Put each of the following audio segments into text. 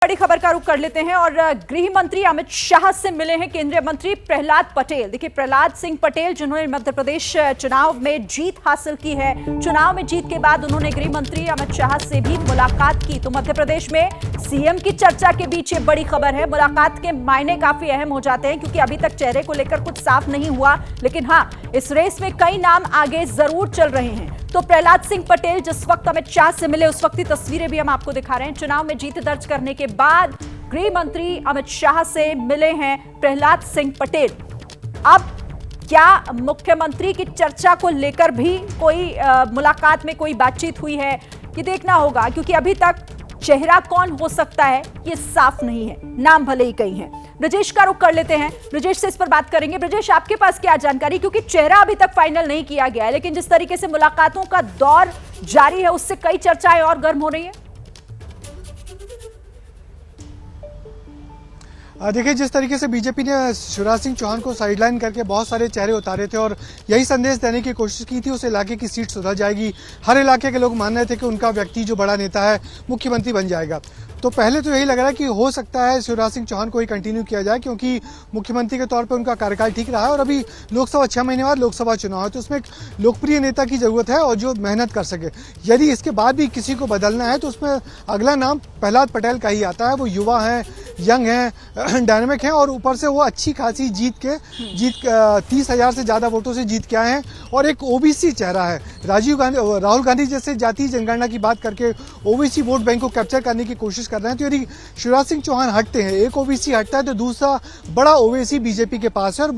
बड़ी खबर का रुख कर लेते हैं और गृह मंत्री अमित शाह से मिले हैं केंद्रीय मंत्री प्रहलाद पटेल। देखिए, प्रहलाद सिंह पटेल जिन्होंने मध्य प्रदेश चुनाव में जीत हासिल की है, चुनाव में जीत के बाद उन्होंने गृह मंत्री अमित शाह से भी मुलाकात की। तो मध्य प्रदेश में सीएम की चर्चा के बीच ये बड़ी खबर है। मुलाकात के मायने काफी अहम हो जाते हैं क्योंकि अभी तक चेहरे को लेकर कुछ साफ नहीं हुआ, लेकिन हाँ, इस रेस में कई नाम आगे जरूर चल रहे हैं। तो प्रहलाद सिंह पटेल जिस वक्त अमित शाह से मिले उस वक्त की तस्वीरें भी हम आपको दिखा रहे हैं। चुनाव में जीत दर्ज करने के बाद गृह मंत्री अमित शाह से मिले हैं प्रहलाद सिंह पटेल। अब क्या मुख्यमंत्री की चर्चा को लेकर भी कोई मुलाकात में कोई बातचीत हुई है, ये देखना होगा क्योंकि अभी तक चेहरा कौन हो सकता है ये साफ नहीं है, नाम भले ही कई हैं। ब्रजेश का रुख कर लेते हैं, ब्रजेश से इस पर बात करेंगे। ब्रजेश, आपके पास क्या जानकारी, क्योंकि चेहरा अभी तक फाइनल नहीं किया गया है, लेकिन जिस तरीके से मुलाकातों का दौर जारी है उससे कई चर्चाएं और गर्म हो रही है। देखिए, जिस तरीके से बीजेपी ने शिवराज सिंह चौहान को साइडलाइन करके बहुत सारे चेहरे उतारे थे और यही संदेश देने की कोशिश की थी उस इलाके की सीट सुधर जाएगी। हर इलाके के लोग मान रहे थे कि उनका व्यक्ति जो बड़ा नेता है मुख्यमंत्री बन जाएगा। तो पहले तो यही लग रहा है कि हो सकता है शिवराज सिंह चौहान को ही कंटिन्यू किया जाए क्योंकि मुख्यमंत्री के तौर पर उनका कार्यकाल ठीक रहा है और अभी लोकसभा 6 महीने बाद लोकसभा चुनाव है, तो उसमें एक लोकप्रिय नेता की जरूरत है और जो मेहनत कर सके। यदि इसके बाद भी किसी को बदलना है तो उसमें अगला नाम प्रहलाद पटेल का ही आता है। वो युवा हैं, यंग हैं, डायनेमिक हैं और ऊपर से वो अच्छी खासी जीत 30,000 से ज़्यादा वोटों से जीत के आए हैं और एक ओबीसी चेहरा है। राहुल गांधी जैसे जातीय जनगणना की बात करके ओबीसी वोट बैंक को कैप्चर करने की कोशिश कर रहे हैं। तो यदि शिवराज सिंह चौहान हटते हैं, एक ओबीसी हटता है तो दूसरा बड़ा ओबीसी बीजेपी के पास है और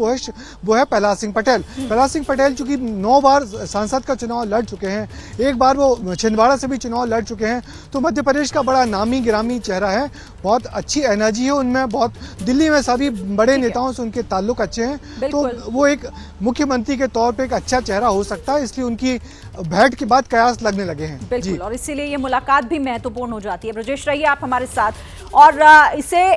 वो है प्रहलाद सिंह पटेल। प्रहलाद सिंह पटेल चूंकि 9 बार सांसद का चुनाव लड़ चुके हैं, एक बार वो छिंदवाड़ा से भी चुनाव लड़ चुके हैं, तो मध्य प्रदेश का बड़ा नामी गिरामी चेहरा है। बहुत अच्छी एनर्जी है उनमें, बहुत दिल्ली में सभी बड़े नेताओं से उनके ताल्लुक अच्छे हैं, तो वो एक मुख्यमंत्री के तौर पे एक अच्छा चेहरा हो सकता है। इसलिए उनकी भेंट के बाद कयास लगने लगे हैं। बिल्कुल, और इसीलिए ये मुलाकात भी महत्वपूर्ण हो जाती है। ब्रजेश, रहिए आप हमारे साथ। और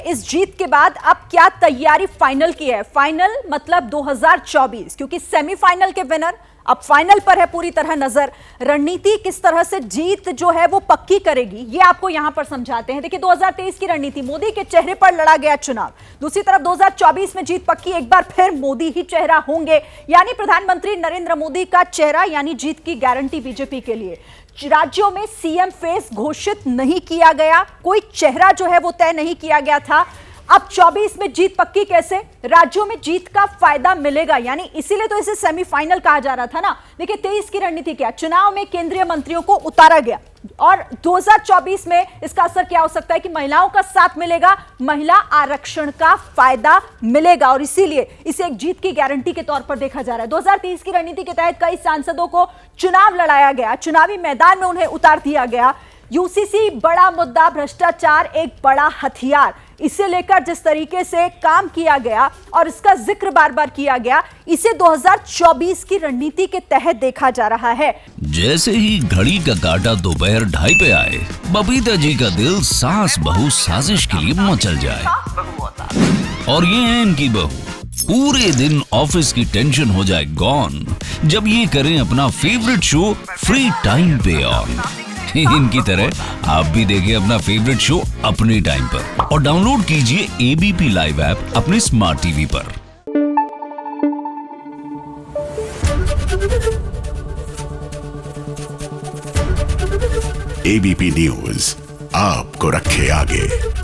इस जीत के बाद अब क्या तैयारी फाइनल की है? फाइनल मतलब 2024, क्योंकि सेमीफाइनल के विनर अब फाइनल पर है पूरी तरह नजर। रणनीति किस तरह से जीत जो है वो पक्की करेगी, ये आपको यहां पर समझाते हैं। देखिए, 2023 की रणनीति, मोदी के चेहरे पर लड़ा गया चुनाव। दूसरी तरफ 2024 में जीत पक्की, एक बार फिर मोदी ही चेहरा होंगे, यानी प्रधानमंत्री नरेंद्र मोदी का चेहरा, यानी जीत की गारंटी बीजेपी के लिए। राज्यों में सीएम फेस घोषित नहीं किया गया, कोई चेहरा जो है वो तय नहीं किया गया था। अब 24 में जीत पक्की कैसे? राज्यों में जीत का फायदा मिलेगा, यानी इसीलिए तो इसे सेमीफाइनल कहा जा रहा था ना। देखिए, 23 की रणनीति क्या? चुनाव में केंद्रीय मंत्रियों को उतारा गया और 2024 में इसका असर क्या हो सकता है कि महिलाओं का साथ मिलेगा, महिला आरक्षण का फायदा मिलेगा और इसीलिए इसे एक जीत की गारंटी के तौर पर देखा जा रहा है। 2023 की रणनीति के तहत कई सांसदों को चुनाव लड़ाया गया, चुनावी मैदान में उन्हें उतार दिया गया। यूसीसी बड़ा मुद्दा, भ्रष्टाचार एक बड़ा हथियार, इसे लेकर जिस तरीके से काम किया गया और इसका जिक्र बार बार किया गया, इसे 2024 की रणनीति के तहत देखा जा रहा है। जैसे ही घड़ी का काटा दोपहर 2:30 पे आए, बबीता जी का दिल सास बहू साजिश के लिए मचल जाए। और ये है इनकी बहू, पूरे दिन ऑफिस की टेंशन हो जाए गॉन जब ये करें अपना फेवरेट शो फ्री टाइम पे ऑन। इनकी तरह आप भी देखिए अपना फेवरेट शो अपने टाइम पर और डाउनलोड कीजिए एबीपी लाइव ऐप अपने स्मार्ट टीवी पर। एबीपी न्यूज आपको रखे आगे।